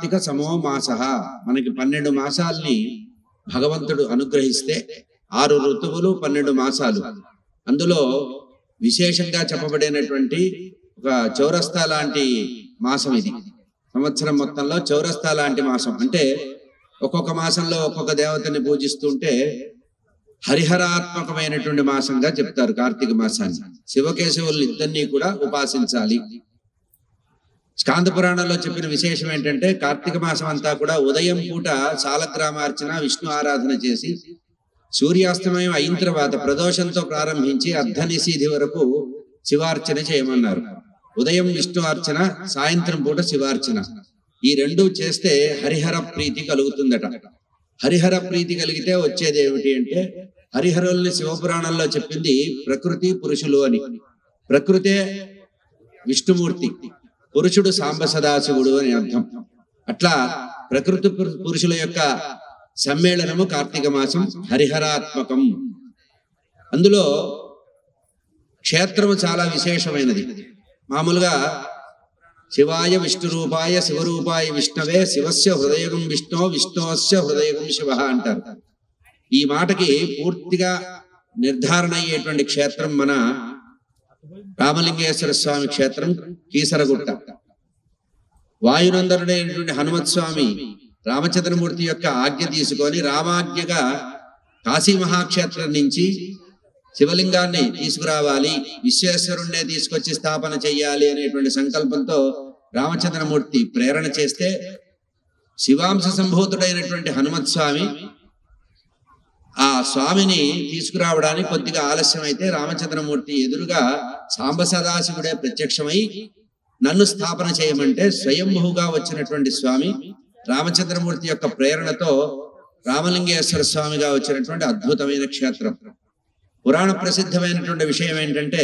కార్తీక సమో మాస. మనకి 12 మాసాల్ని భగవంతుడు అనుగ్రహిస్తే 6 ఋతువులు 12 మాసాలు. అందులో విశేషంగా చెప్పబడినటువంటి ఒక చౌరస్తా లాంటి మాసం ఇది. సంవత్సరం మొత్తంలో చౌరస్తా లాంటి మాసం. అంటే ఒక్కొక్క మాసంలో ఒక్కొక్క దేవతని పూజిస్తుంటే హరిహరాత్మకమైనటువంటి మాసంగా చెప్తారు కార్తీక మాసాన్ని. శివకేశవుల్ని ఇద్దరినీ కూడా ఉపాసించాలి. స్కాంద పురాణంలో చెప్పిన విశేషం ఏంటంటే కార్తీక మాసం అంతా కూడా ఉదయం పూట శాలగ్రామార్చన విష్ణు ఆరాధన చేసి సూర్యాస్తమయం అయిన తర్వాత ప్రదోషంతో ప్రారంభించి అర్ధనిశీధి వరకు శివార్చన చేయమన్నారు. ఉదయం విష్ణు అర్చన, సాయంత్రం పూట శివార్చన. ఈ రెండు చేస్తే హరిహర ప్రీతి కలుగుతుందట. హరిహర ప్రీతి కలిగితే వచ్చేది ఏమిటి అంటే హరిహరుల్ని శివపురాణంలో చెప్పింది ప్రకృతి పురుషులు అని. ప్రకృతే విష్ణుమూర్తి, పురుషుడు సాంబ సదాశివుడు అని అర్థం. అట్లా ప్రకృతి పురుషుల యొక్క సమ్మేళనము కార్తీక మాసం హరిహరాత్మకం. అందులో క్షేత్రము చాలా విశేషమైనది. మామూలుగా శివాయ విష్ణు రూపాయ శివరూపాయ విష్ణవే శివస్య హృదయగం విష్ణో విష్ణోస్య హృదయగం శివ అంటారు. ఈ మాటకి పూర్తిగా నిర్ధారణ అయ్యేటువంటి క్షేత్రం మన రామలింగేశ్వర స్వామి క్షేత్రం కీసరగుట్ట. వాయునందనుడైనటువంటి హనుమత్ స్వామి రామచంద్రమూర్తి యొక్క ఆజ్ఞ తీసుకొని రామాజ్ఞగా కాశీ మహాక్షేత్రం నుంచి శివలింగాన్ని తీసుకురావాలి, విశ్వేశ్వరుణ్ణే తీసుకొచ్చి స్థాపన చెయ్యాలి అనేటువంటి సంకల్పంతో రామచంద్రమూర్తి ప్రేరణ చేస్తే శివాంశ సంభూతుడైనటువంటి హనుమత్ స్వామి ఆ స్వామిని తీసుకురావడానికి కొద్దిగా ఆలస్యం అయితే రామచంద్రమూర్తి ఎదురుగా సాంబ సదాశివుడే ప్రత్యక్షమై నన్ను స్థాపన చేయమంటే స్వయంభూగా వచ్చినటువంటి స్వామి రామచంద్రమూర్తి యొక్క ప్రేరణతో రామలింగేశ్వర స్వామిగా వచ్చినటువంటి అద్భుతమైన క్షేత్రం. పురాణ ప్రసిద్ధమైనటువంటి విషయం ఏంటంటే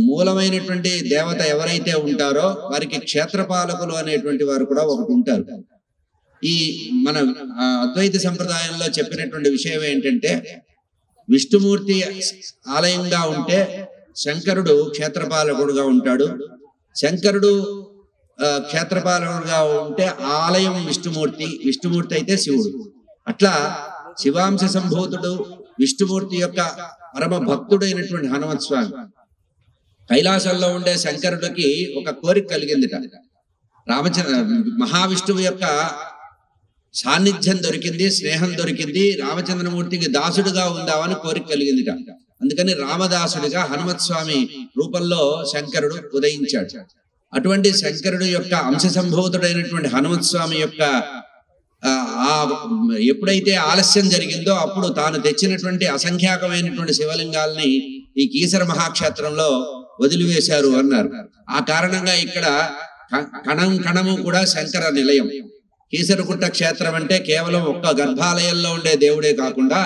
మూలమైనటువంటి దేవత ఎవరైతే ఉంటారో వారికి క్షేత్రపాలకులు అనేటువంటి వారు కూడా ఒకటి ఉంటారు. ఈ మన అద్వైత సంప్రదాయంలో చెప్పినటువంటి విషయం ఏంటంటే విష్ణుమూర్తి ఆలయంగా ఉంటే శంకరుడు క్షేత్రపాలకుడుగా ఉంటాడు. శంకరుడు క్షేత్రపాలకుడుగా ఉంటే ఆలయం విష్ణుమూర్తి, విష్ణుమూర్తి అయితే శివుడు. అట్లా శివాంశ సంభూతుడు విష్ణుమూర్తి యొక్క పరమ భక్తుడైనటువంటి హనుమత్ స్వామి కైలాసంలో ఉండే శంకరుడికి ఒక కోరిక కలిగిందిట. రామచంద్ర మహావిష్ణువు యొక్క సాన్నిధ్యం దొరికింది, స్నేహం దొరికింది, రామచంద్రమూర్తికి దాసుడుగా ఉందామని కోరిక కలిగిందిట. అందుకని రామదాసుడిగా హనుమత్ స్వామి రూపంలో శంకరుడు ఉదయించాడు. అటువంటి శంకరుడు యొక్క అంశ సంభూతుడైనటువంటి హనుమత్ స్వామి యొక్క ఎప్పుడైతే ఆలస్యం జరిగిందో అప్పుడు తాను తెచ్చినటువంటి అసంఖ్యాకమైనటువంటి శివలింగాల్ని ఈ కీసర మహాక్షేత్రంలో వదిలివేశారు అన్నారు. ఆ కారణంగా ఇక్కడ కణం కణము కూడా శంకర నిలయం. కీసరగుట్ట క్షేత్రం అంటే కేవలం ఒక్క గర్భాలయంలో ఉండే దేవుడే కాకుండా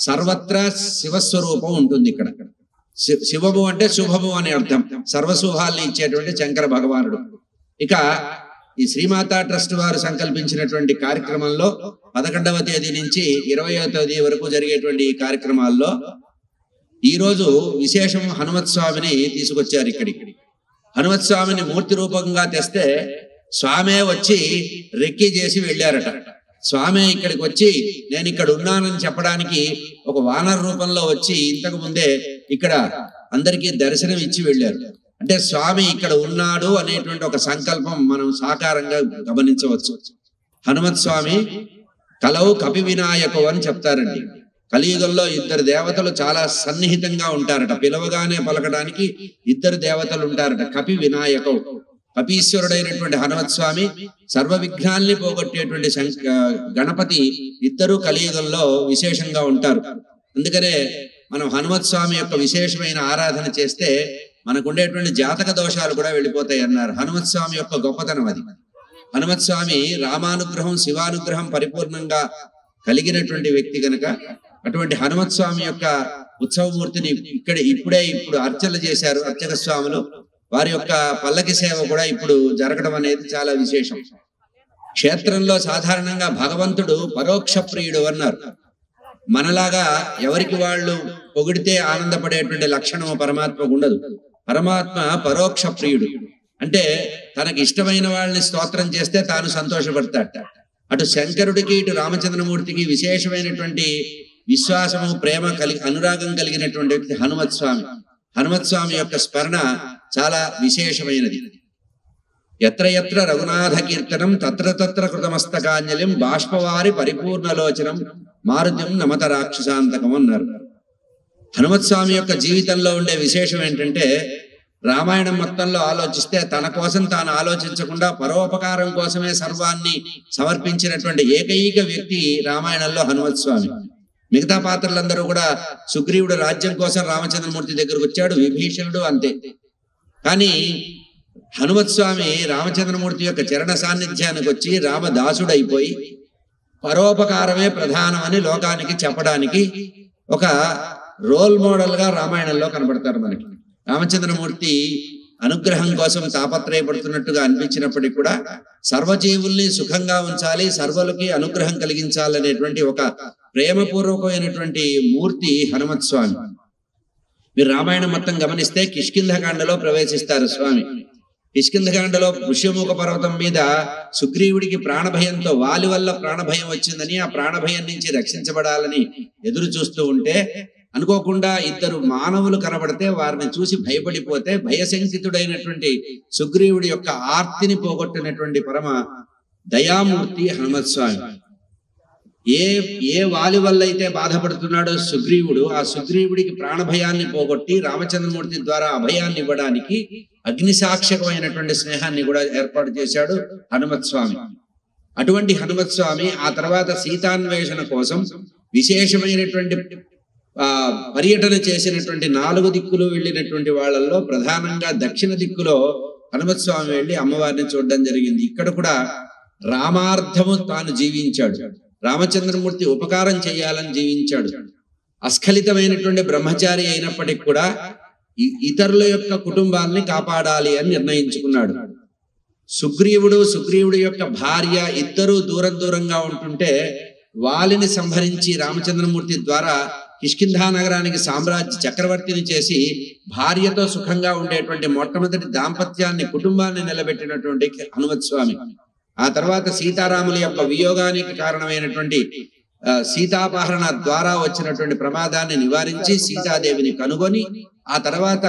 సర్వత్రా శివస్వరూపం ఉంటుంది. ఇక్కడ శివము అంటే శుభము అని అర్థం, సర్వశుభాల్ని ఇచ్చేటువంటి శంకర భగవానుడు. ఇక ఈ శ్రీమాతా ట్రస్ట్ వారు సంకల్పించినటువంటి కార్యక్రమంలో 11వ తేదీ నుంచి 20వ తేదీ వరకు జరిగేటువంటి ఈ కార్యక్రమాల్లో ఈ రోజు విశేషం హనుమత్ స్వామిని తీసుకొచ్చారు. ఇక్కడికి హనుమత్ స్వామిని మూర్తి రూపంగా తెస్తే స్వామే వచ్చి రెక్కి చేసి వెళ్ళారట. స్వామి ఇక్కడికి వచ్చి నేను ఇక్కడ ఉన్నానని చెప్పడానికి ఒక వానర రూపంలో వచ్చి ఇంతకు ముందే ఇక్కడ అందరికీ దర్శనం ఇచ్చి వెళ్ళారు. అంటే స్వామి ఇక్కడ ఉన్నాడు అనేటువంటి ఒక సంకల్పం మనం సాకారంగా గమనించవచ్చు. హనుమత్ స్వామి కలవు కపి వినాయకు అని చెప్తారండి. కలియుగంలో 2 దేవతలు చాలా సన్నిహితంగా ఉంటారట. పిలవగానే పలకడానికి 2 దేవతలు ఉంటారట. కపి వినాయకు, కపీశ్వరుడైనటువంటి హనుమత్ స్వామి, సర్వ విఘ్నాల్ని పోగొట్టేటువంటి గణపతి, ఇద్దరు కలియుగంలో విశేషంగా ఉంటారు. అందుకనే మనం హనుమత్ స్వామి యొక్క విశేషమైన ఆరాధన చేస్తే మనకు ఉండేటువంటి జాతక దోషాలు కూడా వెళ్ళిపోతాయి అన్నారు. హనుమత్ స్వామి యొక్క గొప్పతనం అది. హనుమత్ స్వామి రామానుగ్రహం శివానుగ్రహం పరిపూర్ణంగా కలిగినటువంటి వ్యక్తి కనుక అటువంటి హనుమత్ స్వామి యొక్క ఉత్సవమూర్తిని ఇప్పుడు అర్చనలు చేశారు అర్చక స్వాములు. వారి యొక్క పల్లకి సేవ కూడా ఇప్పుడు జరగడం అనేది చాలా విశేషం. క్షేత్రంలో సాధారణంగా భగవంతుడు పరోక్ష ప్రియుడు అన్నారు. మనలాగా ఎవరికి వాళ్ళు పొగిడితే ఆనందపడేటువంటి లక్షణం పరమాత్మకు ఉండదు. పరమాత్మ పరోక్ష ప్రియుడు. అంటే తనకి ఇష్టమైన వాళ్ళని స్తోత్రం చేస్తే తాను సంతోషపడతాట. అటు శంకరుడికి ఇటు రామచంద్రమూర్తికి విశేషమైనటువంటి విశ్వాసము, ప్రేమ అనురాగం కలిగినటువంటి వ్యక్తి హనుమత్ స్వామి. హనుమత్ స్వామి యొక్క స్మరణ చాలా విశేషమైనది. ఎత్ర ఎత్ర రఘునాథ కీర్తనం తత్ర తత్ర కృతమస్తకాంజలిం బాష్పవారి పరిపూర్ణలోచనం మారుత్యం నమత రాక్షసాంతకం అన్నారు. హనుమత్ స్వామి యొక్క జీవితంలో ఉండే విశేషం ఏంటంటే, రామాయణం మొత్తంలో ఆలోచిస్తే తన కోసం తాను ఆలోచించకుండా పరోపకారం కోసమే సర్వాన్ని సమర్పించినటువంటి ఏకైక వ్యక్తి రామాయణంలో హనుమత్ స్వామి. మిగతా పాత్రలందరూ కూడా, సుగ్రీవుడు రాజ్యం కోసం రామచంద్రమూర్తి దగ్గరకు వచ్చాడు, విభీషణుడు అంతే. కానీ హనుమత్ స్వామి రామచంద్రమూర్తి యొక్క చరణ సాన్నిధ్యానికి వచ్చి రామదాసుడైపోయి పరోపకారమే ప్రధానమని లోకానికి చెప్పడానికి ఒక రోల్ మోడల్ గా రామాయణంలో కనబడతారు మనకి. రామచంద్రమూర్తి అనుగ్రహం కోసం తాపత్రయపడుతున్నట్టుగా అనిపించినప్పటికీ కూడా సర్వజీవుల్ని సుఖంగా ఉంచాలి, సర్వులకి అనుగ్రహం కలిగించాలనేటువంటి ఒక ప్రేమపూర్వకమైనటువంటి మూర్తి హనుమత్ స్వామి. మీరు రామాయణం మొత్తం గమనిస్తే కిష్కింధకాండలో ప్రవేశిస్తారు స్వామి. కిష్కింధకాండలో ఋష్యముఖ పర్వతం మీద సుగ్రీవుడికి ప్రాణభయంతో, వాలి వల్ల ప్రాణభయం వచ్చిందని, ఆ ప్రాణభయం నుంచి రక్షించబడాలని ఎదురు చూస్తూ ఉంటే అనుకోకుండా ఇద్దరు మానవులు కనబడితే వారిని చూసి భయపడిపోతే భయశంకితుడైనటువంటి సుగ్రీవుడి యొక్క ఆర్తిని పోగొట్టినటువంటి పరమ దయామూర్తి హనుమత్ స్వామి. ఏ వాలి వల్ల అయితే బాధపడుతున్నాడో సుగ్రీవుడు, ఆ సుగ్రీవుడికి ప్రాణభయాన్ని పోగొట్టి రామచంద్రమూర్తి ద్వారా అభయాన్ని ఇవ్వడానికి అగ్నిసాక్షకమైనటువంటి స్నేహాన్ని కూడా ఏర్పాటు చేశాడు హనుమత్ స్వామి. అటువంటి హనుమత్ స్వామి ఆ తర్వాత సీతాన్వేషణ కోసం విశేషమైనటువంటి పర్యటన చేసినటువంటి 4 దిక్కులు వెళ్ళినటువంటి వాళ్ళల్లో ప్రధానంగా దక్షిణ దిక్కులో హనుమత్ స్వామి వెళ్ళి అమ్మవారిని చూడడం జరిగింది. ఇక్కడ కూడా రామార్థము తాను జీవించాడు, రామచంద్రమూర్తి ఉపకారం చేయాలని జీవించాడు. అస్ఖలితమైనటువంటి బ్రహ్మచారి అయినప్పటికీ కూడా ఇతరుల యొక్క కుటుంబాలని కాపాడాలి అని నిర్ణయించుకున్నాడు. సుగ్రీవుడి యొక్క భార్య ఇద్దరు దూరంగా ఉంటుంటే వాలిని సంహరించి రామచంద్రమూర్తి ద్వారా కిష్కింధా నగరానికి సామ్రాజ్య చక్రవర్తిని చేసి భార్యతో సుఖంగా ఉండేటువంటి మొట్టమొదటి దాంపత్యాన్ని, కుటుంబాన్ని నిలబెట్టినటువంటి హనుమత్ స్వామి. ఆ తర్వాత సీతారాముల యొక్క వియోగానికి కారణమైనటువంటి సీతాపహరణ ద్వారా వచ్చినటువంటి ప్రమాదాన్ని నివారించి సీతాదేవిని కనుగొని ఆ తర్వాత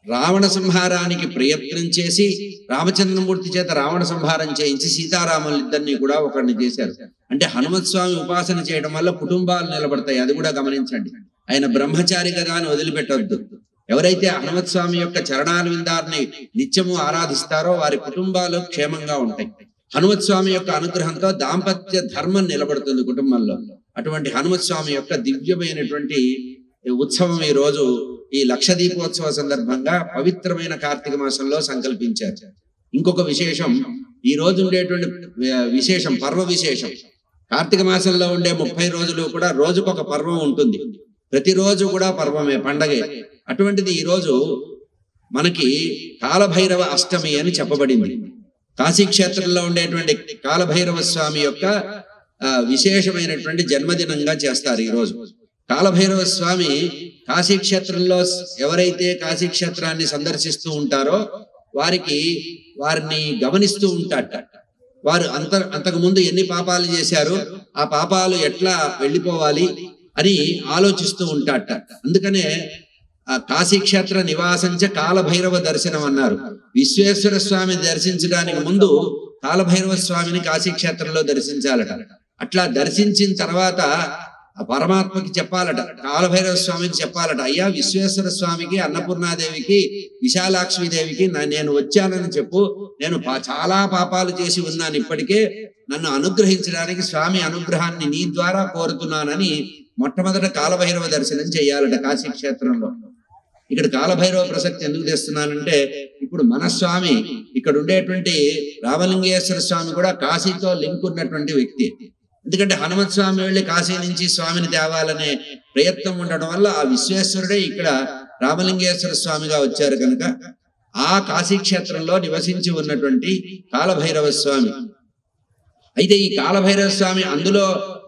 రావణ సంహారానికి ప్రయత్నం చేసి రామచంద్రమూర్తి చేత రావణ సంహారం చేయించి సీతారాములిద్దరినీ కూడా ఒకరిని చేశారు. అంటే హనుమత్ స్వామి ఉపాసన చేయడం వల్ల కుటుంబాలు నిలబడతాయి, అది కూడా గమనించండి. ఆయన బ్రహ్మచారి కదా అని వదిలిపెట్టవద్దు. ఎవరైతే హనుమత్ స్వామి యొక్క చరణాల విందాన్ని నిత్యము ఆరాధిస్తారో వారి కుటుంబాలు క్షేమంగా ఉంటాయి. హనుమత్ స్వామి యొక్క అనుగ్రహంతో దాంపత్య ధర్మం నిలబడుతుంది కుటుంబంలో. అటువంటి హనుమత్ స్వామి యొక్క దివ్యమైనటువంటి ఉత్సవం ఈ రోజు ఈ లక్ష దీపోత్సవ సందర్భంగా పవిత్రమైన కార్తీక మాసంలో సంకల్పించారు. ఇంకొక విశేషం, ఈ రోజు ఉండేటువంటి విశేషం, పర్వ విశేషం. కార్తీక మాసంలో ఉండే 30 రోజులు కూడా రోజుకొక పర్వం ఉంటుంది. ప్రతిరోజు కూడా పర్వమే, పండగే. అటువంటిది ఈ రోజు మనకి కాలభైరవ అష్టమి అని చెప్పబడింది. కాశీక్షేత్రంలో ఉండేటువంటి కాలభైరవ స్వామి యొక్క విశేషమైనటువంటి జన్మదినంగా చేస్తారు ఈ రోజు. కాలభైరవ స్వామి కాశీక్షేత్రంలో ఎవరైతే కాశీక్షేత్రాన్ని సందర్శిస్తూ ఉంటారో వారిని గమనిస్తూ ఉంటారట. వారు అంతకు ముందు ఎన్ని పాపాలు చేశారు, ఆ పాపాలు ఎట్లా వెళ్ళిపోవాలి అని ఆలోచిస్తూ ఉంటారట. అందుకనే ఆ కాశీక్షేత్ర నివాసంచ కాలభైరవ దర్శనం అన్నారు. విశ్వేశ్వర స్వామి దర్శించడానికి ముందు కాలభైరవ స్వామిని కాశీక్షేత్రంలో దర్శించాలట. అట్లా దర్శించిన తర్వాత ఆ పరమాత్మకి చెప్పాలట, కాలభైరవ స్వామికి చెప్పాలట, అయ్యా విశ్వేశ్వర స్వామికి, అన్నపూర్ణాదేవికి, విశాలాక్ష్మీదేవికి నేను వచ్చానని చెప్పు, నేను చాలా పాపాలు చేసి ఉన్నాను, ఇప్పటికే నన్ను అనుగ్రహించడానికి స్వామి అనుగ్రహాన్ని నీ ద్వారా కోరుతున్నానని మొట్టమొదట కాలభైరవ దర్శనం చేయాలట కాశీక్షేత్రంలో. ఇక్కడ కాలభైరవ ప్రసక్తి ఎందుకు తెస్తున్నానంటే, ఇప్పుడు మన స్వామి ఇక్కడ ఉండేటువంటి రామలింగేశ్వర స్వామి కూడా కాశీతో లింక్ ఉన్నటువంటి వ్యక్తి. ఎందుకంటే హనుమత్ స్వామి వెళ్ళి కాశీ నుంచి స్వామిని తేవాలనే ప్రయత్నం ఉండడం వల్ల ఆ విశ్వేశ్వరుడే ఇక్కడ రామలింగేశ్వర స్వామిగా వచ్చారు కనుక ఆ కాశీక్షేత్రంలో నివసించి ఉన్నటువంటి కాలభైరవ స్వామి. అయితే ఈ కాలభైరవ స్వామి అందులో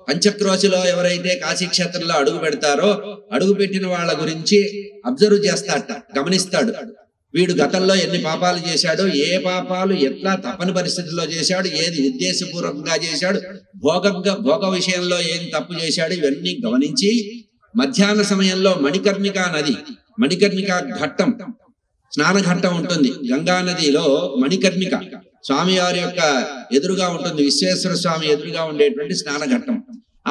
పంచక్రోశిలో ఎవరైతే కాశీక్షేత్రంలో అడుగు పెడతారో అడుగు పెట్టిన వాళ్ళ గురించి అబ్జర్వ్ చేస్తాడట, గమనిస్తాడు. వీడు గతంలో ఎన్ని పాపాలు చేశాడు, ఏ పాపాలు ఎట్లా తప్పని పరిస్థితుల్లో చేశాడు, ఏది ఉద్దేశపూర్వకంగా చేశాడు, భోగ విషయంలో ఏం తప్పు చేశాడు, ఇవన్నీ గమనించి మధ్యాహ్న సమయంలో మణికర్ణికా నది, మణికర్ణికా ఘట్టం, స్నాన ఘట్టం ఉంటుంది గంగా నదిలో. మణికర్ణిక స్వామివారి యొక్క ఎదురుగా ఉంటుంది, విశ్వేశ్వర స్వామి ఎదురుగా ఉండేటువంటి స్నాన ఘట్టం.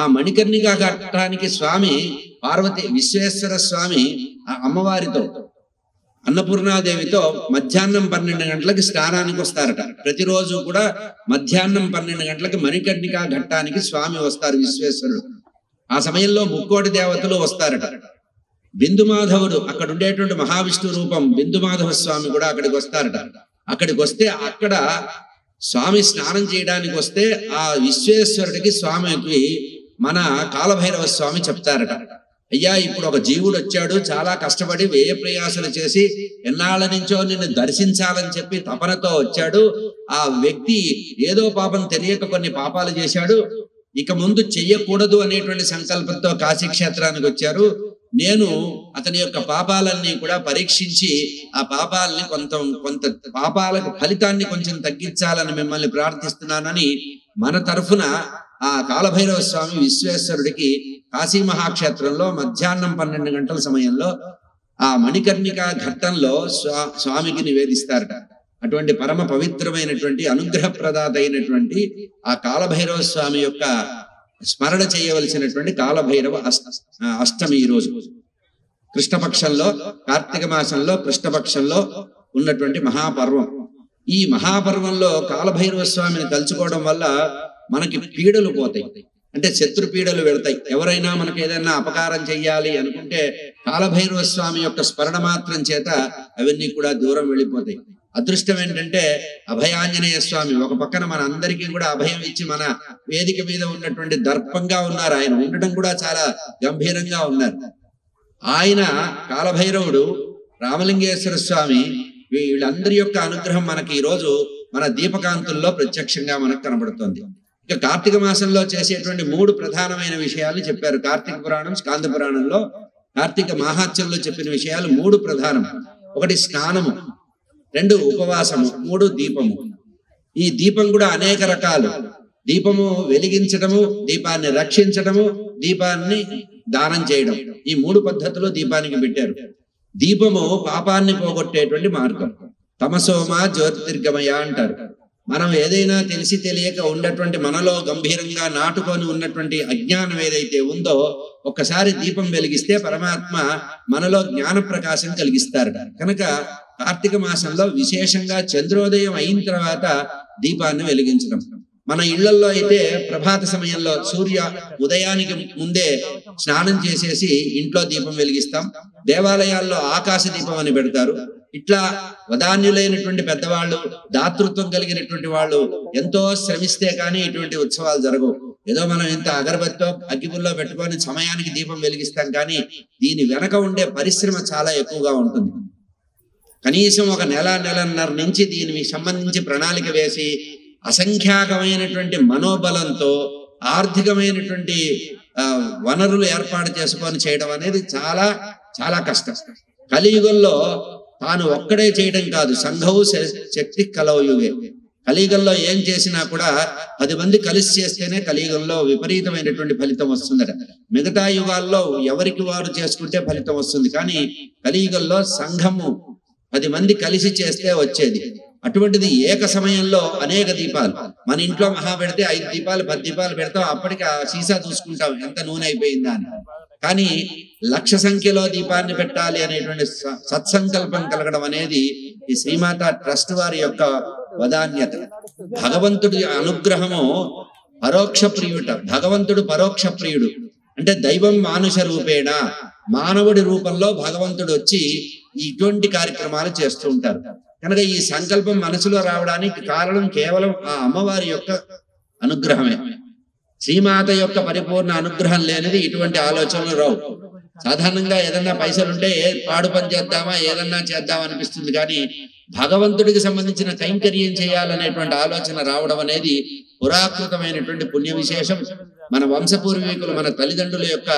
ఆ మణికర్ణికా ఘట్టానికి స్వామి పార్వతి విశ్వేశ్వర స్వామి అమ్మవారితో అన్నపూర్ణాదేవితో మధ్యాహ్నం 12 గంటలకి స్నానానికి వస్తారట. ప్రతిరోజు కూడా మధ్యాహ్నం 12 గంటలకి మణికర్ణికా ఘట్టానికి స్వామి వస్తారు విశ్వేశ్వరుడు. ఆ సమయంలో ముక్కోటి దేవతలు వస్తారట. బిందుమాధవుడు అక్కడ ఉండేటువంటి మహావిష్ణు రూపం బిందుమాధవ స్వామి కూడా అక్కడికి వస్తారట. అక్కడికి వస్తే అక్కడ స్వామి స్నానం చేయడానికి వస్తే ఆ విశ్వేశ్వరుడికి స్వామికి మన కాలభైరవ స్వామి చెప్తారట, అయ్యా ఇప్పుడు ఒక జీవుడు వచ్చాడు, చాలా కష్టపడి వ్యయ ప్రయాసలు చేసి ఎన్నాళ్ళ నుంచో నిన్ను దర్శించాలని చెప్పి తపనతో వచ్చాడు. ఆ వ్యక్తి ఏదో పాపం తెలియక కొన్ని పాపాలు చేశాడు, ఇక ముందు చెయ్యకూడదు అనేటువంటి సంకల్పంతో కాశీ క్షేత్రానికి వచ్చారు. నేను అతని యొక్క పాపాలన్నీ కూడా పరీక్షించి ఆ పాపాలని కొంత పాపాలకు ఫలితాన్ని కొంచెం తగ్గించాలని మిమ్మల్ని ప్రార్థిస్తున్నానని మన తరఫున ఆ కాలభైరవ స్వామి విశ్వేశ్వరుడికి కాశీ మహాక్షేత్రంలో మధ్యాహ్నం 12 గంటల సమయంలో ఆ మణికర్ణికా ఘట్టంలో స్వామికి నివేదిస్తారట. అటువంటి పరమ పవిత్రమైనటువంటి అనుగ్రహప్రదాత అయినటువంటి ఆ కాలభైరవ స్వామి యొక్క స్మరణ చేయవలసినటువంటి కాలభైరవ అష్టమి ఈ రోజు కృష్ణపక్షంలో, కార్తీక మాసంలో కృష్ణపక్షంలో ఉన్నటువంటి మహాపర్వం. ఈ మహాపర్వంలో కాలభైరవ స్వామిని తలుచుకోవడం వల్ల మనకి పీడలు పోతాయి, అంటే శత్రు పీడలు వెళ్తాయి. ఎవరైనా మనకు ఏదైనా అపకారం చెయ్యాలి అనుకుంటే కాలభైరవ స్వామి యొక్క స్మరణ మాత్రం చేత అవన్నీ కూడా దూరం వెళ్ళిపోతాయి. అదృష్టం ఏంటంటే అభయాంజనేయ స్వామి ఒక పక్కన మన అందరికీ కూడా అభయం ఇచ్చి మన వేదిక మీద ఉన్నటువంటి దర్పంగా ఉన్నారు. ఆయన ఉండడం కూడా చాలా గంభీరంగా ఉన్నారు. ఆయన కాలభైరవుడు, రామలింగేశ్వర స్వామి, వీళ్ళందరి యొక్క అనుగ్రహం మనకి ఈ రోజు మన దీపకాంతుల్లో ప్రత్యక్షంగా మనకు కనబడుతుంది. ఇక కార్తీక మాసంలో చేసేటువంటి 3 ప్రధానమైన విషయాలు చెప్పారు. కార్తీక పురాణం, స్కాంద పురాణంలో కార్తీక మహాత్యంలో చెప్పిన విషయాలు 3 ప్రధానం. 1 స్నానము, 2 ఉపవాసము, 3 దీపము. ఈ దీపం కూడా అనేక రకాలు. దీపము వెలిగించడము, దీపాన్ని రక్షించడము, దీపాన్ని దానం చేయడం, ఈ 3 పద్ధతులు దీపానికి పెట్టారు. దీపము పాపాన్ని పోగొట్టేటువంటి మార్గం. తమసోమ జ్యోతిర్గమయ అంటారు. మనం ఏదైనా తెలిసి తెలియక ఉన్నటువంటి మనలో గంభీరంగా నాటుకొని ఉన్నటువంటి అజ్ఞానం ఏదైతే ఉందో ఒక్కసారి దీపం వెలిగిస్తే పరమాత్మ మనలో జ్ఞాన ప్రకాశం కలిగిస్తారట. కనుక కార్తీక మాసంలో విశేషంగా చంద్రోదయం అయిన తర్వాత దీపాన్ని వెలిగించడం. మన ఇళ్లలో అయితే ప్రభాత సమయంలో సూర్య ఉదయానికి ముందే స్నానం చేసేసి ఇంట్లో దీపం వెలిగిస్తాం. దేవాలయాల్లో ఆకాశ దీపం అని పెడతారు. ఇట్లా వదాన్యులైనటువంటి పెద్దవాళ్ళు, దాతృత్వం కలిగినటువంటి వాళ్ళు ఎంతో శ్రమిస్తే కానీ ఇటువంటి ఉత్సవాలు జరగవు. ఏదో మనం ఇంత అగరబత్తితో అగ్గిపుల్లో పెట్టుకొని సమయానికి దీపం వెలిగిస్తాం, కానీ దీని వెనక ఉండే పరిశ్రమ చాలా ఎక్కువగా ఉంటుంది. కనీసం ఒక నెలన్నర నుంచి దీనికి సంబంధించి ప్రణాళిక వేసి అసంఖ్యాకమైనటువంటి మనోబలంతో ఆర్థికమైనటువంటి వనరులు ఏర్పాటు చేసుకొని చేయడం అనేది చాలా చాలా కష్టం. కలియుగంలో తాను ఒక్కడే చేయడం కాదు, సంఘవు శక్తి కలవయుగే. కలియుగంలో ఏం చేసినా కూడా 10 మంది కలిసి చేస్తేనే కలియుగంలో విపరీతమైనటువంటి ఫలితం వస్తుందట. మిగతా యుగాల్లో ఎవరికి వారు చేసుకుంటే ఫలితం వస్తుంది, కానీ కలియుగంలో సంఘము 10 మంది కలిసి చేస్తే వచ్చేది. అటువంటిది ఏక సమయంలో అనేక దీపాలు. మన ఇంట్లో మహా పెడితే 5 దీపాలు 10 దీపాలు పెడతాం, అప్పటికి ఆ సీసా చూసుకుంటాం ఎంత నూనె అయిపోయిందా అని. కానీ 1,00,000 సంఖ్యలో దీపాన్ని పెట్టాలి అనేటువంటి సత్సంకల్పం కలగడం అనేది ఈ శ్రీమాత ట్రస్ట్ వారి యొక్క వదాన్యత. భగవంతుడి అనుగ్రహము పరోక్ష ప్రియుట. భగవంతుడు పరోక్ష ప్రియుడు అంటే దైవం మానుష రూపేణ, మానవుడి రూపంలో భగవంతుడు వచ్చి ఇటువంటి కార్యక్రమాలు చేస్తూ ఉంటారు. కనుక ఈ సంకల్పం మనసులో రావడానికి కారణం కేవలం ఆ అమ్మవారి యొక్క అనుగ్రహమే. శ్రీమాత యొక్క పరిపూర్ణ అనుగ్రహం లేనిది ఇటువంటి ఆలోచనలు రావు. సాధారణంగా ఏదన్నా పైసలుంటే పాడు పని చేద్దామా, ఏదన్నా చేద్దాం అనిపిస్తుంది, కానీ భగవంతుడికి సంబంధించిన కైంకర్యం చేయాలనేటువంటి ఆలోచన రావడం అనేది పురాకృతమైనటువంటి పుణ్య విశేషం. మన వంశపూర్వీకులు, మన తల్లిదండ్రుల యొక్క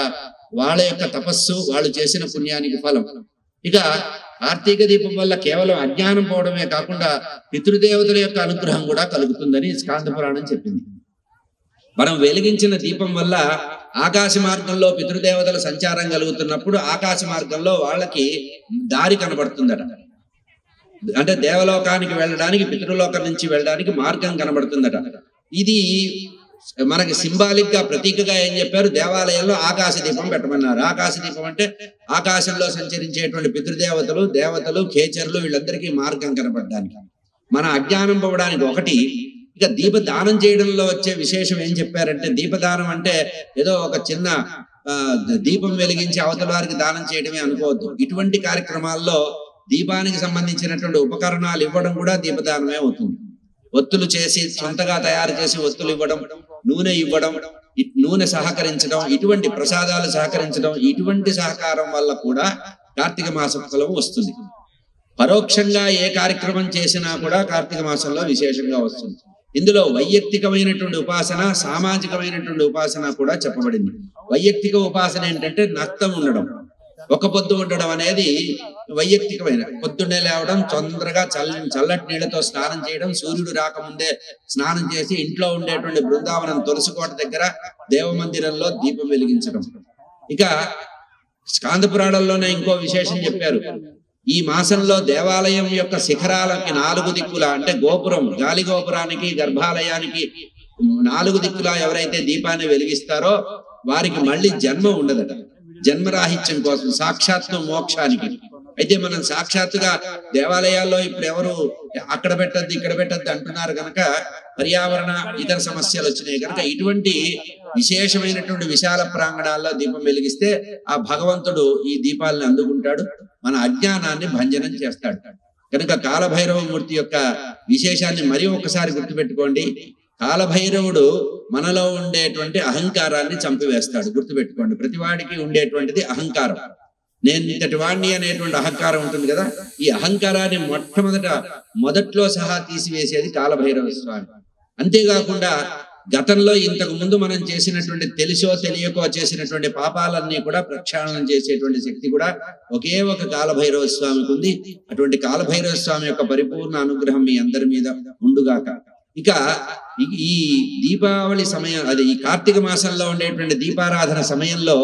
వాళ్ళ యొక్క తపస్సు, వాళ్ళు చేసిన పుణ్యానికి ఫలం. ఇక కార్తీక దీపం వల్ల కేవలం అజ్ఞానం పోవడమే కాకుండా పితృదేవతల యొక్క అనుగ్రహం కూడా కలుగుతుందని స్కాంద పురాణం చెప్పింది. మనం వెలిగించిన దీపం వల్ల ఆకాశ మార్గంలో పితృదేవతల సంచారం కలుగుతున్నప్పుడు ఆకాశ మార్గంలో వాళ్ళకి దారి కనబడుతుందట. అంటే దేవలోకానికి వెళ్ళడానికి, పితృలోకం నుంచి వెళ్ళడానికి మార్గం కనబడుతుందట. ఇది మనకి సింబాలిక్ గా, ప్రతీకగా ఏం చెప్పారు, దేవాలయంలో ఆకాశ దీపం పెట్టమన్నారు. ఆకాశ దీపం అంటే ఆకాశంలో సంచరించేటువంటి పితృదేవతలు, దేవతలు, ఖేచరులు వీళ్ళందరికీ మార్గం కనబడడానికి, మన అజ్ఞానం పోవడానికి ఒకటి. ఇక దీపదానం చేయడంలో వచ్చే విశేషం ఏం చెప్పారంటే, దీపదానం అంటే ఏదో ఒక చిన్న దీపం వెలిగించి అవతల వారికి దానం చేయడమే అనుకోవద్దు. ఇటువంటి కార్యక్రమాల్లో దీపానికి సంబంధించినటువంటి ఉపకరణాలు ఇవ్వడం కూడా దీపదానమే అవుతుంది. ఒత్తులు చేసి సొంతగా తయారు చేసి ఒత్తులు ఇవ్వడం, నూనె ఇవ్వడం, నూనె సహకరించడం, ఇటువంటి ప్రసాదాలు సహకరించడం, ఇటువంటి సహకారం వల్ల కూడా కార్తీక మాస ఫలం వస్తుంది. పరోక్షంగా ఏ కార్యక్రమం చేసినా కూడా కార్తీక మాసంలో విశేషంగా వస్తుంది. ఇందులో వైయక్తికమైనటువంటి ఉపాసన, సామాజికమైనటువంటి ఉపాసన కూడా చెప్పబడింది. వైయక్తిక ఉపాసన ఏంటంటే నక్తం ఉండడం, ఒక పొద్దు ఉండడం అనేది వైయక్తికమైన. పొద్దున్నే లేవడం, తొందరగా చల్లటి నీళ్లతో స్నానం చేయడం, సూర్యుడు రాకముందే స్నానం చేసి ఇంట్లో ఉండేటువంటి బృందావనం తులసికోట దగ్గర దేవమందిరంలో దీపం వెలిగించడం. ఇక స్కాంద పురాణంలోనే ఇంకో విశేషం చెప్పారు. ఈ మాసంలో దేవాలయం యొక్క శిఖరాలకి 4 దిక్కుల, అంటే గోపురం, గాలి గోపురానికి, గర్భాలయానికి 4 దిక్కుల ఎవరైతే దీపాన్ని వెలిగిస్తారో వారికి మళ్ళీ జన్మ ఉండదట. జన్మరాహిత్యం కోసం, సాక్షాత్తు మోక్షానికి. అయితే మనం సాక్షాత్తుగా దేవాలయాల్లో ఇప్పుడు ఎవరు అక్కడ పెట్టద్దు ఇక్కడ పెట్టద్దు అంటున్నారు కనుక పర్యావరణ ఇతర సమస్యలు వచ్చినాయి కనుక ఇటువంటి విశేషమైనటువంటి విశాల ప్రాంగణాల్లో దీపం వెలిగిస్తే ఆ భగవంతుడు ఈ దీపాలను అందుకుంటాడు, మన అజ్ఞానాన్ని భంజనం చేస్తాడు. కనుక కాలభైరవ మూర్తి యొక్క విశేషాన్ని మరి ఒకసారి గుర్తుపెట్టుకోండి. కాలభైరవుడు మనలో ఉండేటువంటి అహంకారాన్ని చంపివేస్తాడు. గుర్తుపెట్టుకోండి, ప్రతివాడికి ఉండేటువంటిది అహంకారం. నేను ఇంతటి వాణ్ణి అనేటువంటి అహంకారం ఉంటుంది కదా, ఈ అహంకారాన్ని మొదట్లో సహా తీసివేసేది కాలభైరవ స్వామి. అంతేకాకుండా గతంలో ఇంతకు ముందు మనం చేసినటువంటి తెలిసో తెలియకో చేసినటువంటి పాపాలన్నీ కూడా ప్రక్షాళన చేసేటువంటి శక్తి కూడా ఒకే ఒక కాలభైరవ స్వామికి ఉంది. అటువంటి కాలభైరవ స్వామి యొక్క పరిపూర్ణ అనుగ్రహం మీ అందరి మీద ఉండుగాక. ఇక ఈ దీపావళి సమయం, అది ఈ కార్తీక మాసంలో ఉండేటువంటి దీపారాధన సమయంలో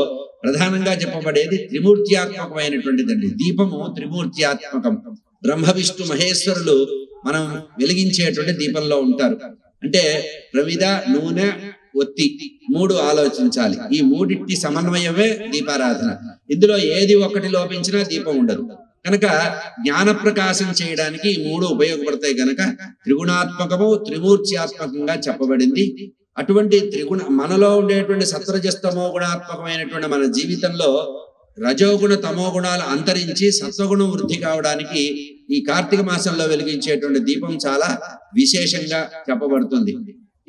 ప్రధానంగా చెప్పబడేది త్రిమూర్త్యాత్మకమైనటువంటిదండి. దీపము త్రిమూర్త్యాత్మకం. బ్రహ్మ విష్ణు మహేశ్వరులు మనం వెలిగించేటువంటి దీపంలో ఉంటారు. అంటే ప్రమిద, నూనె, ఒత్తి 3 ఆలోచించాలి. ఈ 3 సమన్వయమే దీపారాధన. ఇందులో ఏది ఒకటి లోపించినా దీపం ఉండదు. కనుక జ్ఞాన ప్రకాశం చేయడానికి ఈ 3 ఉపయోగపడతాయి కనుక త్రిగుణాత్మకము, త్రిమూర్త్యాత్మకంగా చెప్పబడింది. అటువంటి మనలో ఉండేటువంటి సత్వరజస్తమో గుణాత్మకమైనటువంటి మన జీవితంలో రజోగుణ తమో గుణాలు అంతరించి సత్వగుణం వృద్ధి కావడానికి ఈ కార్తీక మాసంలో వెలిగించేటువంటి దీపం చాలా విశేషంగా చెప్పబడుతుంది.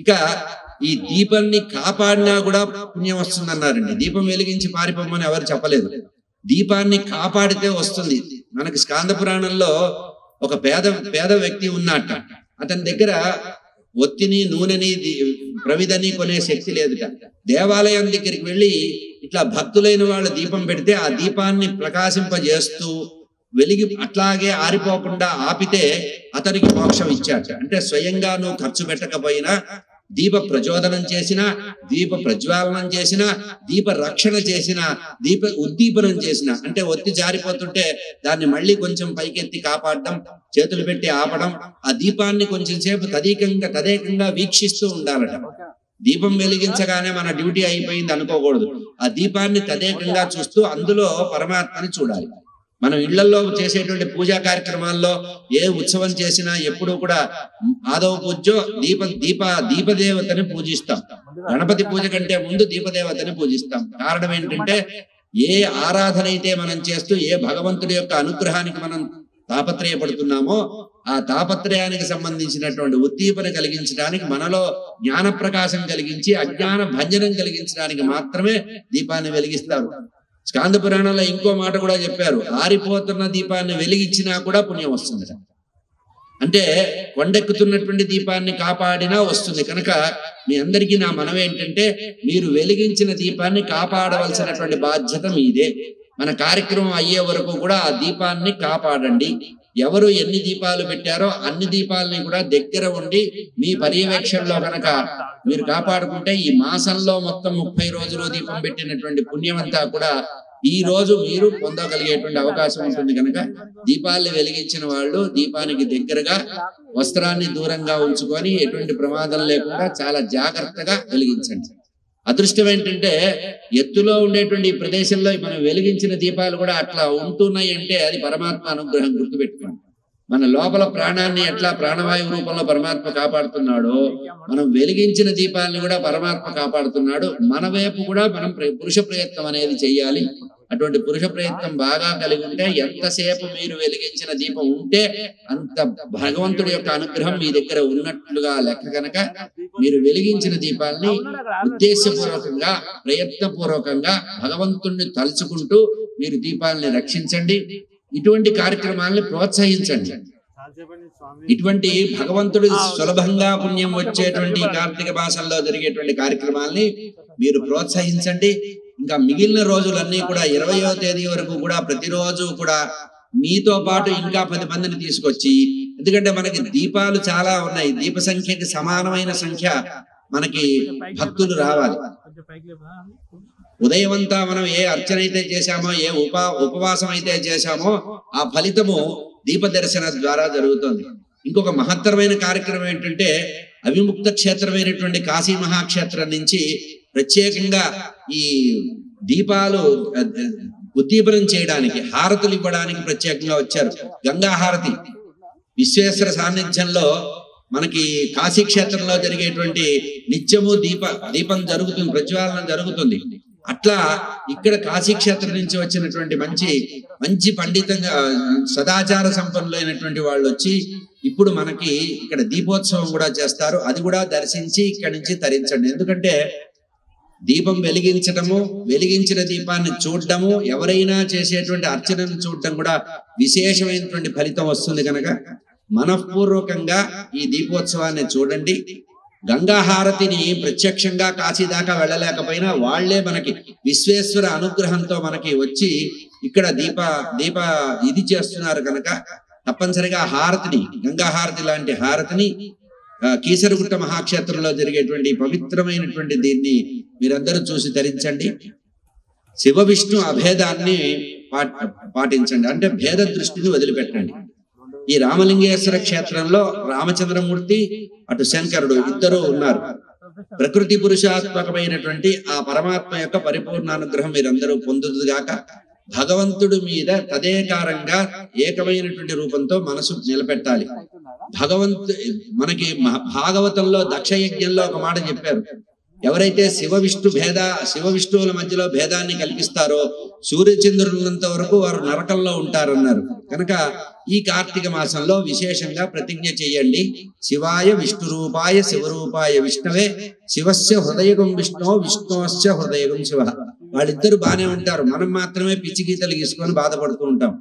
ఇక ఈ దీపాన్ని కాపాడినా కూడా పుణ్యం వస్తుంది అన్నారండి. దీపం వెలిగించి పారిపోమని ఎవరు చెప్పలేదు. దీపాన్ని కాపాడితే వస్తుంది. మనకి స్కాంద పురాణంలో ఒక పేద వ్యక్తి ఉన్నట్ట. అతని దగ్గర ఒత్తిని, నూనెని, ప్రవిదని కొనే శక్తి లేదుట. దేవాలయం దగ్గరికి వెళ్ళి ఇట్లా భక్తులైన వాళ్ళు దీపం పెడితే ఆ దీపాన్ని ప్రకాశింపజేస్తూ వెలిగి అట్లాగే ఆరిపోకుండా ఆపితే అతనికి మోక్షం ఇచ్చాట. అంటే స్వయంగా నువ్వు ఖర్చు పెట్టకపోయినా, దీప ప్రచోదనం చేసిన, దీప ప్రజ్వాలనం చేసిన, దీప రక్షణ చేసిన, దీప ఉద్దీపనం చేసిన, అంటే ఒత్తి జారిపోతుంటే దాన్ని మళ్ళీ కొంచెం పైకెత్తి కాపాడడం, చేతులు పెట్టి ఆపడం, ఆ దీపాన్ని కొంచెం సేపు తదేకంగా వీక్షిస్తూ ఉండాలట. దీపం వెలిగించగానే మన డ్యూటీ అయిపోయింది అనుకోకూడదు. ఆ దీపాన్ని తదేకంగా చూస్తూ అందులో పరమాత్మని చూడాలి. మనం ఇళ్లలో చేసేటువంటి పూజా కార్యక్రమాల్లో ఏ ఉత్సవం చేసినా ఎప్పుడూ కూడా ఆదవ పూజో దీపదేవతని పూజిస్తాం. గణపతి పూజ కంటే ముందు దీపదేవతని పూజిస్తాం. కారణం ఏంటంటే ఏ ఆరాధన అయితే మనం చేస్తూ ఏ భగవంతుడి యొక్క అనుగ్రహానికి మనం తాపత్రయపడుతున్నామో ఆ తాపత్రయానికి సంబంధించినటువంటి ఉద్దీపన కలిగించడానికి, మనలో జ్ఞాన ప్రకాశం కలిగించి అజ్ఞాన భంజనం కలిగించడానికి మాత్రమే దీపాన్ని వెలిగిస్తారు. స్కాంద పురాణంలో ఇంకో మాట కూడా చెప్పారు, ఆరిపోతున్న దీపాన్ని వెలిగించినా కూడా పుణ్యం వస్తుంది. అంటే కొండెక్కుతున్నటువంటి దీపాన్ని కాపాడినా వస్తుంది. కనుక మీ అందరికీ నా మనవి ఏంటంటే, మీరు వెలిగించిన దీపాన్ని కాపాడవలసినటువంటి బాధ్యత మీదే. మన కార్యక్రమం అయ్యే వరకు కూడా ఆ దీపాన్ని కాపాడండి. ఎవరు ఎన్ని దీపాలు పెట్టారో అన్ని దీపాలని కూడా దగ్గర ఉండి మీ పర్యవేక్షణలో కనుక మీరు కాపాడుకుంటే ఈ మాసంలో మొత్తం 30 రోజులు దీపం పెట్టినటువంటి పుణ్యమంతా కూడా ఈ రోజు మీరు పొందగలిగేటువంటి అవకాశం ఉంటుంది. కనుక దీపాలను వెలిగించిన వాళ్ళు దీపానికి దగ్గరగా వస్త్రాన్ని దూరంగా ఉంచుకొని ఎటువంటి ప్రమాదం లేకుండా చాలా జాగ్రత్తగా వెలిగించండి. అదృష్టం ఏంటంటే ఎత్తులో ఉండేటువంటి ఈ ప్రదేశంలో మనం వెలిగించిన దీపాలు కూడా అట్లా ఉంటున్నాయి అంటే అది పరమాత్మ అనుగ్రహం. గుర్తుపెట్టుకోండి, మన లోపల ప్రాణాన్ని ఎట్లా ప్రాణవాయువు రూపంలో పరమాత్మ కాపాడుతున్నాడో మనం వెలిగించిన దీపాలను కూడా పరమాత్మ కాపాడుతున్నాడు. మన వైపు కూడా మనం పురుష ప్రయత్నం అనేది చెయ్యాలి. అటువంటి పురుష ప్రయత్నం బాగా కలిగి ఉంటే ఎంతసేపు మీరు వెలిగించిన దీపం ఉంటే అంత భగవంతుడి యొక్క అనుగ్రహం మీ దగ్గర ఉన్నట్లుగా లెక్క. కనుక మీరు వెలిగించిన దీపాలని ఉద్దేశపూర్వకంగా ప్రయత్నపూర్వకంగా భగవంతుణ్ణి తలుచుకుంటూ మీరు దీపాలని రక్షించండి. ఇటువంటి కార్యక్రమాలను ప్రోత్సహించండి. ఇటువంటి భగవంతుడి సులభంగా పుణ్యం వచ్చేటువంటి కార్తీక మాసంలో జరిగేటువంటి కార్యక్రమాల్ని మీరు ప్రోత్సహించండి. ఇంకా మిగిలిన రోజులన్నీ కూడా 20వ తేదీ వరకు కూడా ప్రతిరోజు కూడా మీతో పాటు ఇంకా 10 మందిని తీసుకొచ్చి, ఎందుకంటే మనకి దీపాలు చాలా ఉన్నాయి, దీప సంఖ్యకి సమానమైన సంఖ్య మనకి భక్తులు రావాలి. ఉదయం అంతా మనం ఏ అర్చన అయితే చేశామో, ఏ ఉపవాసం అయితే చేశామో ఆ ఫలితము దీప దర్శన ద్వారా జరుగుతుంది. ఇంకొక మహత్తరమైన కార్యక్రమం ఏంటంటే అవిముక్త క్షేత్రమైనటువంటి కాశీ మహాక్షేత్రం నుంచి ప్రత్యేకంగా ఈ దీపాలు ఉద్దీపనం చేయడానికి, హారతులు ఇవ్వడానికి ప్రత్యేకంగా వచ్చారు. గంగా హారతి విశ్వేశ్వర సాన్నిధ్యంలో మనకి కాశీ క్షేత్రంలో జరిగేటువంటి నిత్యము దీపం జరుగుతుంది, ప్రజ్వాలన జరుగుతుంది. అట్లా ఇక్కడ కాశీ క్షేత్రం నుంచి వచ్చినటువంటి మంచి పండితంగా సదాచార సంపన్నులైనటువంటి వాళ్ళు వచ్చి ఇప్పుడు మనకి ఇక్కడ దీపోత్సవం కూడా చేస్తారు. అది కూడా దర్శించి ఇక్కడి నుంచి తరించండి. ఎందుకంటే దీపం వెలిగించడము, వెలిగించిన దీపాన్ని చూడటము, ఎవరైనా చేసేటువంటి అర్చనను చూడటం కూడా విశేషమైనటువంటి ఫలితం వస్తుంది. కనుక మనఃపూర్వకంగా ఈ దీపోత్సవాన్ని చూడండి. గంగా హారతిని ప్రత్యక్షంగా కాశీ దాకా వెళ్ళలేకపోయినా వాళ్లే మనకి విశ్వేశ్వర అనుగ్రహంతో మనకి వచ్చి ఇక్కడ దీప ఇది చేస్తున్నారు. కనుక తప్పనిసరిగా హారతిని, గంగా హారతి లాంటి హారతిని కీసరగుట్ట మహాక్షేత్రంలో జరిగేటువంటి పవిత్రమైనటువంటి దీన్ని మీరందరూ చూసి ధరించండి. శివ విష్ణు అభేదాన్ని పాటించండి, అంటే భేద దృష్టిని వదిలిపెట్టండి. ఈ రామలింగేశ్వర క్షేత్రంలో రామచంద్రమూర్తి అటు శంకరుడు ఇద్దరు ఉన్నారు. ప్రకృతి పురుషాత్మకమైనటువంటి ఆ పరమాత్మ యొక్క పరిపూర్ణానుగ్రహం మీరందరూ పొందుదుగాక. భగవంతుడి మీద తదేకారంగా ఏకమైనటువంటి రూపంతో మనసు నిలబెట్టాలి. మనకి భాగవతంలో దక్షయజ్ఞంలో ఒక మాట చెప్పారు, ఎవరైతే శివ విష్ణువుల మధ్యలో భేదాన్ని కల్పిస్తారో సూర్యచంద్రులంత వరకు వారు నరకంలో ఉంటారన్నారు. కనుక ఈ కార్తీక మాసంలో విశేషంగా ప్రతిజ్ఞ చేయండి. శివాయ విష్ణు రూపాయ శివరూపాయ విష్ణవే శివస్య హృదయగం విష్ణు విష్ణుస్య హృదయగం శివ. వాళ్ళిద్దరు బానే ఉంటారు, మనం మాత్రమే పిచ్చి గీతలు గీసుకొని బాధపడుతూ ఉంటాం.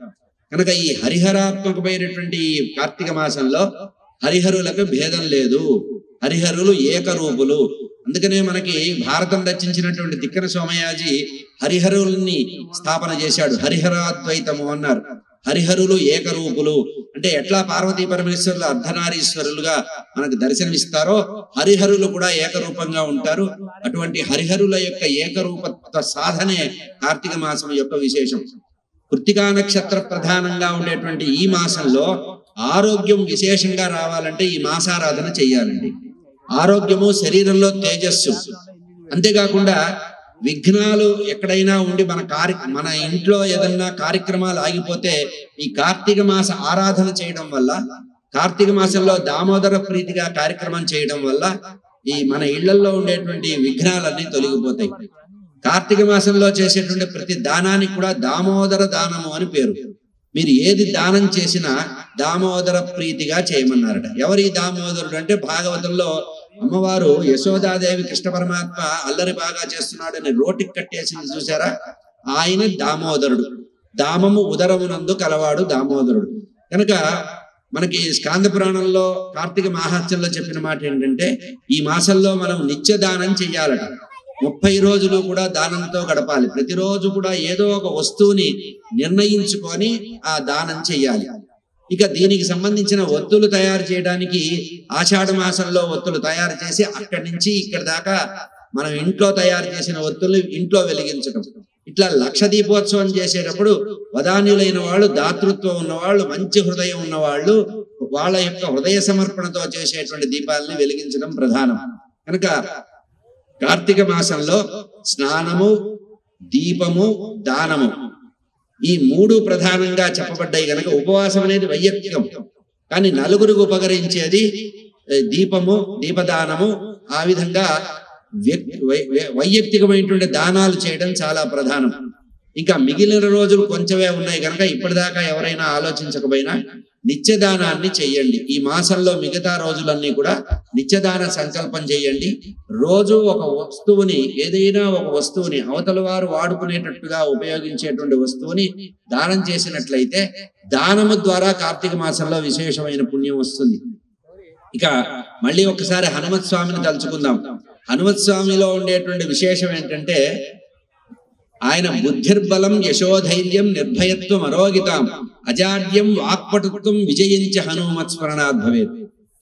కనుక ఈ హరిహరాత్మకమైనటువంటి కార్తీక మాసంలో హరిహరులకు భేదం లేదు, హరిహరులు ఏకరూపులు. అందుకనే మనకి భారతం రచించినటువంటి తిక్కన సోమయాజి హరిహరుల్ని స్థాపన చేశాడు. హరిహరాద్వైతము అన్నారు. హరిహరులు ఏకరూపులు అంటే ఎట్లా పార్వతీ పరమేశ్వరులు అర్ధనారీశ్వరులుగా మనకు దర్శనమిస్తారో హరిహరులు కూడా ఏకరూపంగా ఉంటారు. అటువంటి హరిహరుల యొక్క ఏకరూపత్వ సాధనే కార్తీక మాసం యొక్క విశేషం. కృత్తికా నక్షత్ర ప్రధానంగా ఉండేటువంటి ఈ మాసంలో ఆరోగ్యం విశేషంగా రావాలంటే ఈ మాసారాధన చెయ్యాలండి. ఆరోగ్యము, శరీరంలో తేజస్సు, అంతేకాకుండా విఘ్నాలు ఎక్కడైనా ఉండి మన ఇంట్లో ఏదన్నా కార్యక్రమాలు ఆగిపోతే ఈ కార్తీక మాస ఆరాధన చేయడం వల్ల, కార్తీక మాసంలో దామోదర ప్రీతిగా కార్యక్రమం చేయడం వల్ల ఈ మన ఇళ్లలో ఉండేటువంటి విఘ్నాలన్నీ తొలగిపోతాయి. కార్తీక మాసంలో చేసేటువంటి ప్రతి దానానికి కూడా దామోదర దానము అని పేరు. మీరు ఏది దానం చేసినా దామోదర ప్రీతిగా చేయమన్నారట. ఎవరి దామోదరుడు అంటే భాగవతంలో అమ్మవారు యశోదాదేవి కృష్ణ పరమాత్మ అల్లరి బాగా చేస్తున్నాడని రోటికి కట్టేసింది చూసారా, ఆయన దామోదరుడు. దామము ఉదరమునందు కలవాడు దామోదరుడు. కనుక మనకి స్కాంద పురాణంలో కార్తీక మాహాత్మ్యంలో చెప్పిన మాట ఏంటంటే ఈ మాసంలో మనం నిత్య దానం చెయ్యాలట. 30 రోజులు కూడా దానంతో గడపాలి. ప్రతిరోజు కూడా ఏదో ఒక వస్తువుని నిర్ణయించుకొని ఆ దానం చెయ్యాలి. ఇక దీనికి సంబంధించిన ఒత్తులు తయారు చేయడానికి ఆషాఢ మాసంలో ఒత్తులు తయారు చేసి అక్కడి నుంచి ఇక్కడి దాకా మనం ఇంట్లో తయారు చేసిన ఒత్తులు ఇంట్లో వెలిగించడం. ఇట్లా లక్ష దీపోత్సవం చేసేటప్పుడు వదాన్యులైన వాళ్ళు, దాతృత్వం ఉన్నవాళ్ళు, మంచి హృదయం ఉన్నవాళ్ళు వాళ్ళ యొక్క హృదయ సమర్పణతో చేసేటువంటి దీపాలని వెలిగించడం ప్రధానం. కనుక కార్తీక మాసంలో స్నానము, దీపము, దానము ఈ 3 ప్రధానంగా చెప్పబడ్డాయి. కనుక ఉపవాసం అనేది వైయక్తికం, కానీ నలుగురికి ఉపకరించేది దీపము, దీపదానము. ఆ విధంగా వైయక్తికమైనటువంటి దానాలు చేయడం చాలా ప్రధానం. ఇంకా మిగిలిన రోజులు కొంచెమే ఉన్నాయి కనుక ఇప్పటిదాకా ఎవరైనా ఆలోచించకపోయినా నిత్యదానాన్ని చెయ్యండి. ఈ మాసంలో మిగతా రోజులన్నీ కూడా నిత్యదాన సంకల్పం చేయండి. రోజు ఒక వస్తువుని, ఏదైనా ఒక వస్తువుని, అవతల వారు వాడుకునేటట్టుగా ఉపయోగించేటువంటి వస్తువుని దానం చేసినట్లయితే దానము ద్వారా కార్తీక మాసంలో విశేషమైన పుణ్యం వస్తుంది. ఇక మళ్ళీ ఒకసారి హనుమత్ స్వామిని తలుచుకుందాం. హనుమత్ స్వామిలో ఉండేటువంటి విశేషం ఏంటంటే ఆయన బుద్ధిర్బలం, యశోధైర్యం, నిర్భయత్వం, అరోగితాం, అజాడ్యం, వాక్పటుత్వం, విజయించ హనుమత్ స్మరణాత్ భవేత్.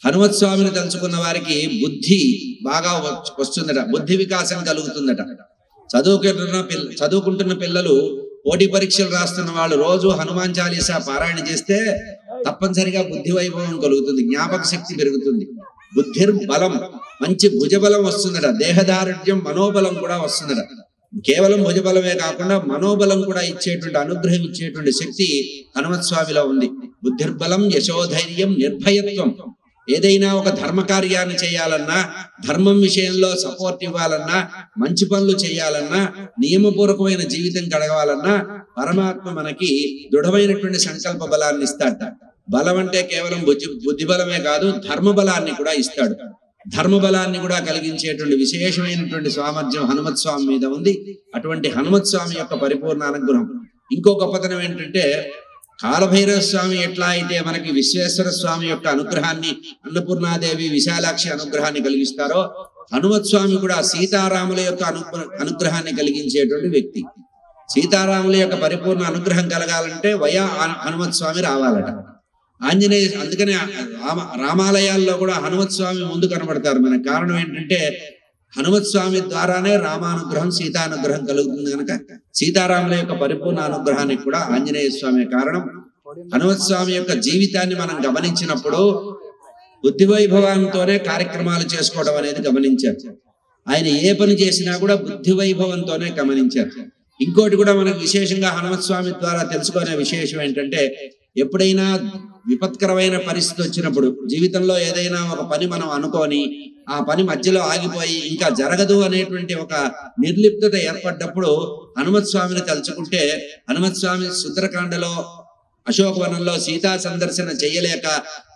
హనుమత్ స్వామిని తలుచుకున్న వారికి బుద్ధి బాగా వస్తుందట, బుద్ధి వికాసం కలుగుతుందట. చదువుకుంటున్న పిల్లలు, పోటీ పరీక్షలు రాస్తున్న వాళ్ళు రోజు హనుమాన్ చాలీసా పారాయణ చేస్తే తప్పనిసరిగా బుద్ధి వైభవం కలుగుతుంది, జ్ఞాపక శక్తి పెరుగుతుంది. బుద్ధిర్బలం, మంచి భుజబలం వస్తుందట. దేహదారుఢ్యం, మనోబలం కూడా వస్తుందట. కేవలం భుజబలమే కాకుండా మనోబలం కూడా ఇచ్చేటువంటి, అనుగ్రహం ఇచ్చేటువంటి శక్తి హనుమత్ స్వామిలో ఉంది. బుద్ధిర్బలం, యశోధైర్యం, నిర్భయత్వం. ఏదైనా ఒక ధర్మ కార్యాన్ని చేయాలన్నా, ధర్మం విషయంలో సపోర్ట్ ఇవ్వాలన్నా, మంచి పనులు చేయాలన్నా, నియమపూర్వకమైన జీవితం గడవాలన్నా పరమాత్మ మనకి దృఢమైనటువంటి సంకల్ప బలాన్ని ఇస్తాడు. బలం అంటే కేవలం బుద్ధి బలమే కాదు, ధర్మ బలాన్ని కూడా ఇస్తాడు. ధర్మ బలాన్ని కూడా కలిగించేటువంటి విశేషమైనటువంటి సామర్థ్యం హనుమత్ స్వామి మీద ఉంది. అటువంటి హనుమత్ స్వామి యొక్క పరిపూర్ణ అనుగ్రహం. ఇంకో గొప్పతనం ఏంటంటే, కాలభైరవ స్వామి ఎట్లా అయితే మనకి విశ్వేశ్వర స్వామి యొక్క అనుగ్రహాన్ని, అన్నపూర్ణాదేవి, విశాలాక్షి అనుగ్రహాన్ని కలిగిస్తారో, హనుమత్ స్వామి కూడా సీతారాముల యొక్క అనుగ్రహాన్ని కలిగించేటువంటి వ్యక్తి. సీతారాముల యొక్క పరిపూర్ణ అనుగ్రహం కలగాలంటే వయా హనుమత్ స్వామి రావాలట. ఆంజనేయ, అందుకనే రామాలయాల్లో కూడా హనుమత్ స్వామి ముందు కనబడతారు. మనకు కారణం ఏంటంటే హనుమత్ స్వామి ద్వారానే రామానుగ్రహం, సీతానుగ్రహం కలుగుతుంది కనుక సీతారాముల యొక్క పరిపూర్ణ అనుగ్రహానికి కూడా ఆంజనేయ స్వామి కారణం. హనుమత్ స్వామి యొక్క జీవితాన్ని మనం గమనించినప్పుడు బుద్ధి వైభవంతోనే కార్యక్రమాలు చేసుకోవడం అనేది గమనించారు. ఆయన ఏ పని చేసినా కూడా బుద్ధి వైభవంతోనే గమనించారు. ఇంకోటి కూడా మనకు విశేషంగా హనుమత్ స్వామి ద్వారా తెలుసుకునే విశేషం ఏంటంటే, ఎప్పుడైనా విపత్కరమైన పరిస్థితి వచ్చినప్పుడు, జీవితంలో ఏదైనా ఒక పని మనం అనుకొని ఆ పని మధ్యలో ఆగిపోయి ఇంకా జరగదు అనేటువంటి ఒక నిర్లిప్తత ఏర్పడ్డప్పుడు హనుమత్ స్వామిని తలుచుకుంటే, హనుమత్ స్వామి సుందరకాండలో అశోకవనంలో సీతా సందర్శన చేయలేక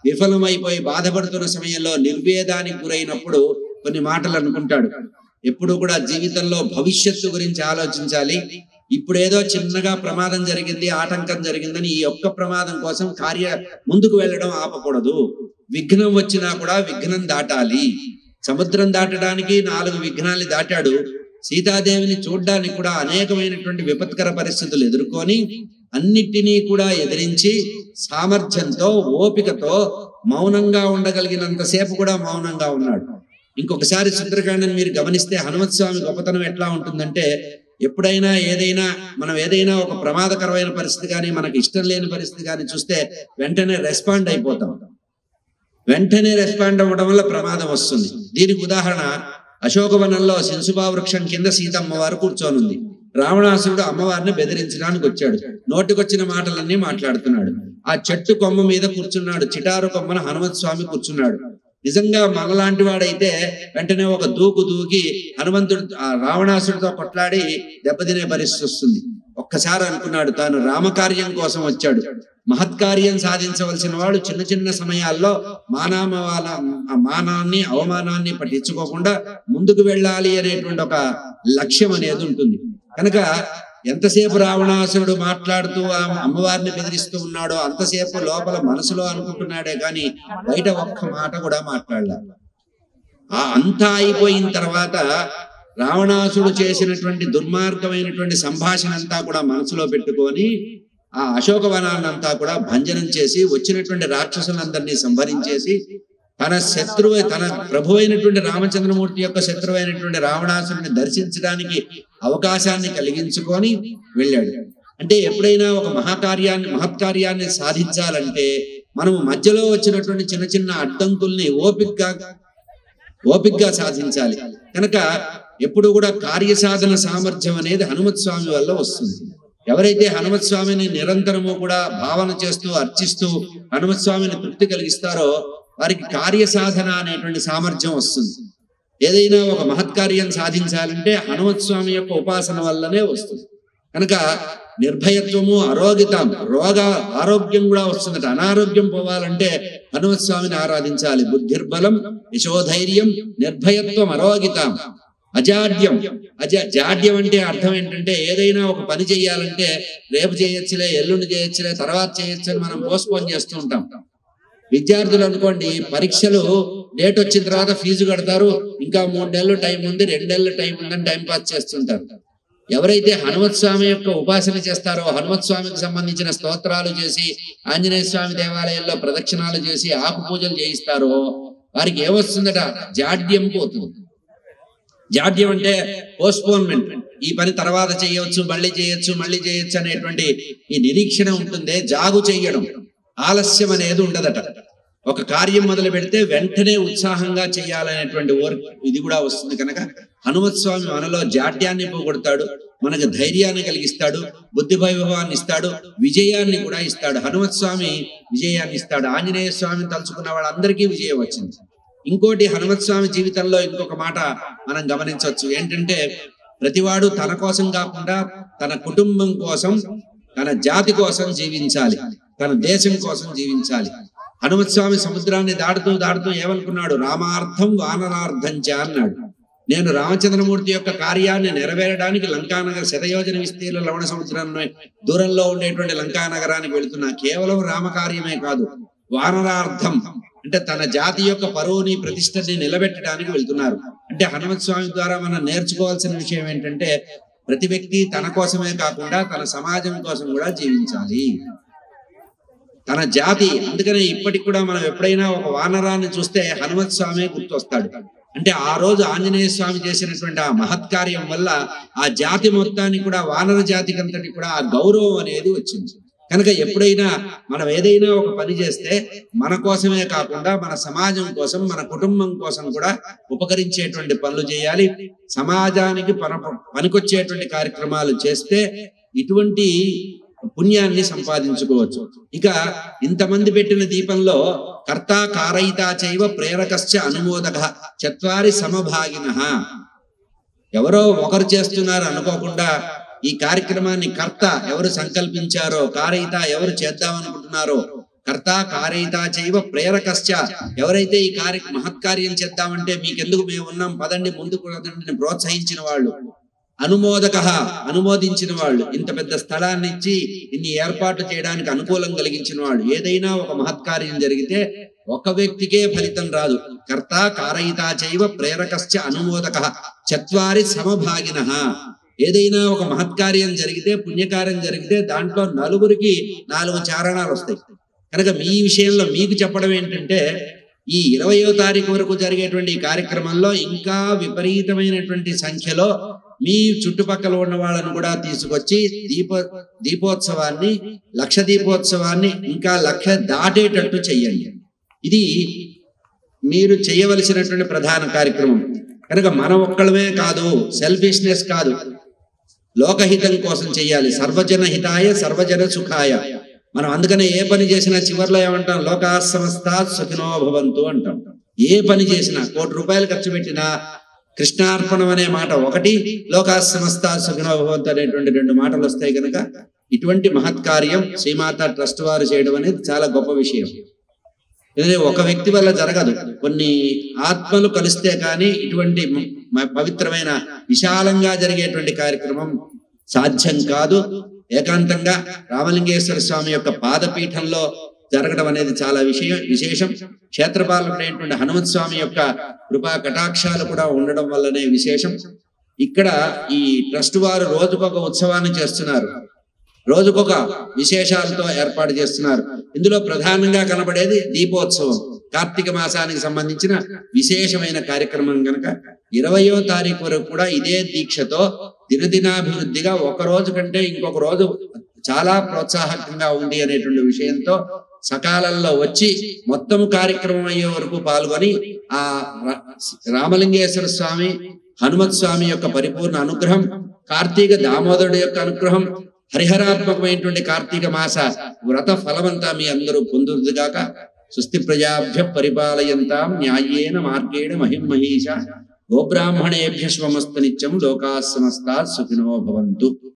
విఫలమైపోయి బాధపడుతున్న సమయంలో నిర్వేదానికి గురైనప్పుడు కొన్ని మాటలు అనుకుంటాడు. ఎప్పుడు కూడా జీవితంలో భవిష్యత్తు గురించి ఆలోచించాలి. ఇప్పుడేదో చిన్నగా ప్రమాదం జరిగింది, ఆటంకం జరిగిందని ఈ ఒక్క ప్రమాదం కోసం ముందుకు వెళ్ళడం ఆపకూడదు. విఘ్నం వచ్చినా కూడా విఘ్నం దాటాలి. సముద్రం దాటడానికి 4 విఘ్నాల్ని దాటాడు. సీతాదేవిని చూడ్డానికి కూడా అనేకమైనటువంటి విపత్కర పరిస్థితులు ఎదుర్కొని అన్నిటినీ కూడా ఎదిరించి సామర్థ్యంతో, ఓపికతో మౌనంగా ఉండగలిగినంతసేపు కూడా మౌనంగా ఉన్నాడు. ఇంకొకసారి సుందరకాండని మీరు గమనిస్తే హనుమత్ స్వామి గొప్పతనం ఎట్లా ఉంటుందంటే, ఎప్పుడైనా మనం ఏదైనా ఒక ప్రమాదకరమైన పరిస్థితి కానీ, మనకి ఇష్టం లేని పరిస్థితి కానీ చూస్తే వెంటనే రెస్పాండ్ అయిపోతాం. వెంటనే రెస్పాండ్ అవ్వడం వల్ల ప్రమాదం వస్తుంది. దీనికి ఉదాహరణ అశోకవనంలో శింసుబా వృక్షం కింద సీతమ్మ వారు కూర్చొనుంది. రావణాసురుడు అమ్మవారిని బెదిరించడానికి వచ్చాడు. నోటికొచ్చిన మాటలన్నీ మాట్లాడుతున్నాడు. ఆ చెట్టు కొమ్మ మీద కూర్చున్నాడు. చిటారు కొమ్మన హనుమత్ స్వామి కూర్చున్నాడు. నిజంగా మనలాంటి వాడైతే వెంటనే ఒక దూకి హనుమంతుడు రావణాసుడితో కొట్లాడి దెబ్బతినే పరిస్థితి వస్తుంది. ఒక్కసారి అనుకున్నాడు, తాను రామకార్యం కోసం వచ్చాడు. మహత్కార్యం సాధించవలసిన వాడు చిన్న చిన్న సమయాల్లో మానాన్ని, అవమానాన్ని పట్టించుకోకుండా ముందుకు వెళ్ళాలి అనేటువంటి ఒక లక్ష్యం అనేది ఉంటుంది. కనుక ఎంతసేపు రావణాసురుడు మాట్లాడుతూ అమ్మవారిని బెదిరిస్తూ ఉన్నాడో అంతసేపు లోపల మనసులో అనుకుంటున్నాడే కానీ బయట ఒక్క మాట కూడా మాట్లాడలే. అంతా అయిపోయిన తర్వాత రావణాసుడు చేసినటువంటి దుర్మార్గమైనటువంటి సంభాషణ అంతా కూడా మనసులో పెట్టుకొని ఆ అశోకవనాన్నంతా కూడా భంజనం చేసి వచ్చినటువంటి రాక్షసులందరినీ సంహరించేసి తన శత్రువు, తన ప్రభు అయినటువంటి రామచంద్రమూర్తి యొక్క శత్రువు అయినటువంటి రావణాసురుని దర్శించడానికి అవకాశాన్ని కలిగించుకొని వెళ్ళాడు. అంటే ఎప్పుడైనా ఒక మహత్కార్యాన్ని సాధించాలంటే మనము మధ్యలో వచ్చినటువంటి చిన్న చిన్న అడ్డంకుల్ని ఓపికగా సాధించాలి. కనుక ఎప్పుడు కూడా కార్యసాధన సామర్థ్యం అనేది హనుమత్ స్వామి వల్ల వస్తుంది. ఎవరైతే హనుమత్ స్వామిని నిరంతరము కూడా భావన చేస్తూ అర్చిస్తూ హనుమత్ స్వామిని తృప్తి కలిగిస్తారో వారికి కార్యసాధన అనేటువంటి సామర్థ్యం వస్తుంది. ఏదైనా ఒక మహత్కార్యం సాధించాలంటే హనుమత్ స్వామి యొక్క ఉపాసన వల్లనే వస్తుంది. కనుక నిర్భయత్వము, అరోగితం, ఆరోగ్యం కూడా వస్తుందట. అనారోగ్యం పోవాలంటే హనుమత్ స్వామిని ఆరాధించాలి. బుద్ధిర్బలం, యశోధైర్యం, నిర్భయత్వం, అరోగితం, అజాడ్యం. జాడ్యం అంటే అర్థం ఏంటంటే ఏదైనా ఒక పని చేయాలంటే రేపు చేయొచ్చులే, ఎల్లుండి చేయొచ్చులే, తర్వాత చేయొచ్చు అని మనం పోస్ట్పోన్ చేస్తూ ఉంటాం. విద్యార్థులు అనుకోండి, పరీక్షలు డేట్ వచ్చిన తర్వాత ఫీజు కడతారు, ఇంకా 3 నెలలు టైం ఉంది, 2 నెలలు టైం ఉందని టైం పాస్ చేస్తుంటారు. ఎవరైతే హనుమత్ స్వామి యొక్క ఉపాసన చేస్తారో, హనుమత్ స్వామికి సంబంధించిన స్తోత్రాలు చేసి ఆంజనేయ స్వామి దేవాలయంలో ప్రదక్షిణాలు చేసి ఆకు పూజలు చేయిస్తారో వారికి ఏమొస్తుందట? జాడ్యం పోతుంది. జాడ్యం అంటే పోస్ట్పోన్మెంట్. ఈ పని తర్వాత చేయవచ్చు, మళ్ళీ చేయొచ్చు అనేటువంటి ఈ నిరీక్షణ ఉంటుంది. జాగు చెయ్యడం, ఆలస్యం అనేది ఉండదట. ఒక కార్యం మొదలు పెడితే వెంటనే ఉత్సాహంగా చేయాలనేటువంటి ఇది కూడా వస్తుంది. కనుక హనుమత్ స్వామి మనలో జాడ్యాన్ని పోగొడతాడు, మనకు ధైర్యాన్ని కలిగిస్తాడు, బుద్ధి వైభవాన్ని ఇస్తాడు, విజయాన్ని కూడా ఇస్తాడు. హనుమత్ స్వామి విజయాన్ని ఇస్తాడు. ఆంజనేయ స్వామిని తలుచుకున్న వాళ్ళందరికీ విజయం వచ్చింది. ఇంకోటి, హనుమత్ స్వామి జీవితంలో ఇంకొక మాట మనం గమనించవచ్చు. ఏంటంటే ప్రతివాడు తన కోసం కాకుండా తన కుటుంబం కోసం, తన జాతి కోసం జీవించాలి, తన దేశం కోసం జీవించాలి. హనుమత్ స్వామి సముద్రాన్ని దాటుతూ ఏమనుకున్నాడు? రామార్థం వానరార్థంచ అన్నాడు. నేను రామచంద్రమూర్తి యొక్క కార్యాన్ని నెరవేరడానికి లంకానగర్ శతయోజన విస్తీర్ణ లవణ సముద్రం దూరంలో ఉండేటువంటి లంకానగరానికి వెళుతున్నా. కేవలం రామకార్యమే కాదు, వానరార్థం అంటే తన జాతి యొక్క పరువుని, ప్రతిష్టని నిలబెట్టడానికి వెళ్తున్నారు. అంటే హనుమత్ స్వామి ద్వారా మనం నేర్చుకోవాల్సిన విషయం ఏంటంటే ప్రతి వ్యక్తి తన కోసమే కాకుండా తన సమాజం కోసం కూడా జీవించాలి, తన జాతి. అందుకనే ఇప్పటికి కూడా మనం ఎప్పుడైనా ఒక వానరాన్ని చూస్తే హనుమత్ స్వామి గుర్తొస్తాడు. అంటే ఆ రోజు ఆంజనేయ స్వామి చేసినటువంటి ఆ మహత్కార్యం వల్ల ఆ జాతి మొత్తానికి కూడా, వానర జాతికి అంతటి కూడా ఆ గౌరవం అనేది వచ్చింది. కనుక ఎప్పుడైనా మనం ఏదైనా ఒక పని చేస్తే మన కోసమే కాకుండా మన సమాజం కోసం, మన కుటుంబం కోసం కూడా ఉపకరించేటువంటి పనులు చేయాలి. సమాజానికి పనికొచ్చేటువంటి కార్యక్రమాలు చేస్తే ఇటువంటి పుణ్యాన్ని సంపాదించుకోవచ్చు. ఇక ఇంతమంది పెట్టిన దీపంలో కర్త కారయితా చైవ ప్రేరకశ్చ అనుమోదక చత్వారి సమభాగినః. ఎవరో ఒకరు చేస్తున్నారు అనుకోకుండా ఈ కార్యక్రమాన్ని కర్త ఎవరు సంకల్పించారో, కారయిత ఎవరు చేద్దామనుకుంటున్నారో, కర్త కారయితా చైవ ప్రేరకశ్చ ఎవరైతే ఈ మహత్కార్యం చేద్దామంటే మీకెందుకు మేము ఉన్నాం, పదండి ముందుకు ప్రోత్సహించిన వాళ్ళు, అనుమోదక అనుమోదించిన వాళ్ళు, ఇంత పెద్ద స్థలాన్ని ఇచ్చి ఇన్ని ఏర్పాట్లు చేయడానికి అనుకూలం కలిగించిన వాళ్ళు. ఏదైనా ఒక మహత్కార్యం జరిగితే ఒక వ్యక్తికే ఫలితం రాదు. కర్త కారయితా చైవ ప్రేరకశ్చ అనుమోదక చత్వారి సమభాగినః. ఏదైనా ఒక మహత్కార్యం జరిగితే, పుణ్యకార్యం జరిగితే దాంట్లో నలుగురికి 4 చారణాలు వస్తాయి. కనుక మీ విషయంలో మీకు చెప్పడం ఏంటంటే ఈ 20వ తారీఖు వరకు జరిగేటువంటి ఈ కార్యక్రమంలో ఇంకా విపరీతమైనటువంటి సంఖ్యలో మీ చుట్టుపక్కల ఉన్న వాళ్ళను కూడా తీసుకొచ్చి దీపోత్సవాన్ని, లక్ష దీపోత్సవాన్ని ఇంకా 1,00,000 దాటేటట్టు చెయ్యండి. ఇది మీరు చేయవలసినటువంటి ప్రధాన కార్యక్రమం. కనుక మనం ఒక్కళ్ళమే కాదు, సెల్ఫిష్నెస్ కాదు, లోకహితం కోసం చెయ్యాలి. సర్వజన హితాయ సర్వజన సుఖాయ. మనం అందుకనే ఏ పని చేసినా చివర్లో ఏమంటాం? లోకా సమస్తా సుఖినో భవంతు అంటాం. ఏ పని చేసినా, 1 కోటి రూపాయలు ఖర్చు పెట్టినా కృష్ణార్పణం అనే మాట ఒకటి, లోకా సమస్తా సుఖినో భవంతు అనేటువంటి 2 మాటలు వస్తాయి. కనుక ఇటువంటి మహత్కార్యం శ్రీమాత ట్రస్ట్ వారు చేయడం అనేది చాలా గొప్ప విషయం. ఇది ఒక వ్యక్తి వల్ల జరగదు, కొన్ని ఆత్మలు కలిస్తే కానీ ఇటువంటి పవిత్రమైన విశాలంగా జరిగేటువంటి కార్యక్రమం సాధ్యం కాదు. ఏకాంతంగా రామలింగేశ్వర స్వామి యొక్క పాదపీఠంలో జరగడం అనేది చాలా విశేషం. క్షేత్రపాలకుడైనటువంటి హనుమత్ స్వామి యొక్క కృపా కటాక్షాలు కూడా ఉండడం వల్లనే విశేషం. ఇక్కడ ఈ ట్రస్ట్ వారు రోజుకొక ఉత్సవాన్ని చేస్తున్నారు, రోజుకొక విశేషాలతో ఏర్పాటు చేస్తున్నారు. ఇందులో ప్రధానంగా కనబడేది దీపోత్సవం, కార్తీక మాసానికి సంబంధించిన విశేషమైన కార్యక్రమం కనుక 20వ తారీఖు వరకు కూడా ఇదే దీక్షతో దినదినాభివృద్ధిగా ఒక రోజు కంటే ఇంకొక రోజు చాలా ప్రోత్సాహకంగా ఉంది అనేటువంటి విషయంతో సకాలంలో వచ్చి మొత్తం కార్యక్రమం అయ్యే వరకు పాల్గొని ఆ రామలింగేశ్వర స్వామి, హనుమత్ స్వామి యొక్క పరిపూర్ణ అనుగ్రహం, కార్తీక దామోదరుడు యొక్క అనుగ్రహం, హరిహరాత్మకమైనటువంటి కార్తీక మాస వ్రత ఫలమంతా మీ అందరూ పొందుదుగాక. స్వస్తి ప్రజాభ్య పరిపాలయంతాం న్యాయేన మార్గేణ మహిం మహీష. గోబ్రాహ్మణేభ్య శుభమస్తు నిత్యం. లోకాః సమస్తాః సుఖినో భవంతు.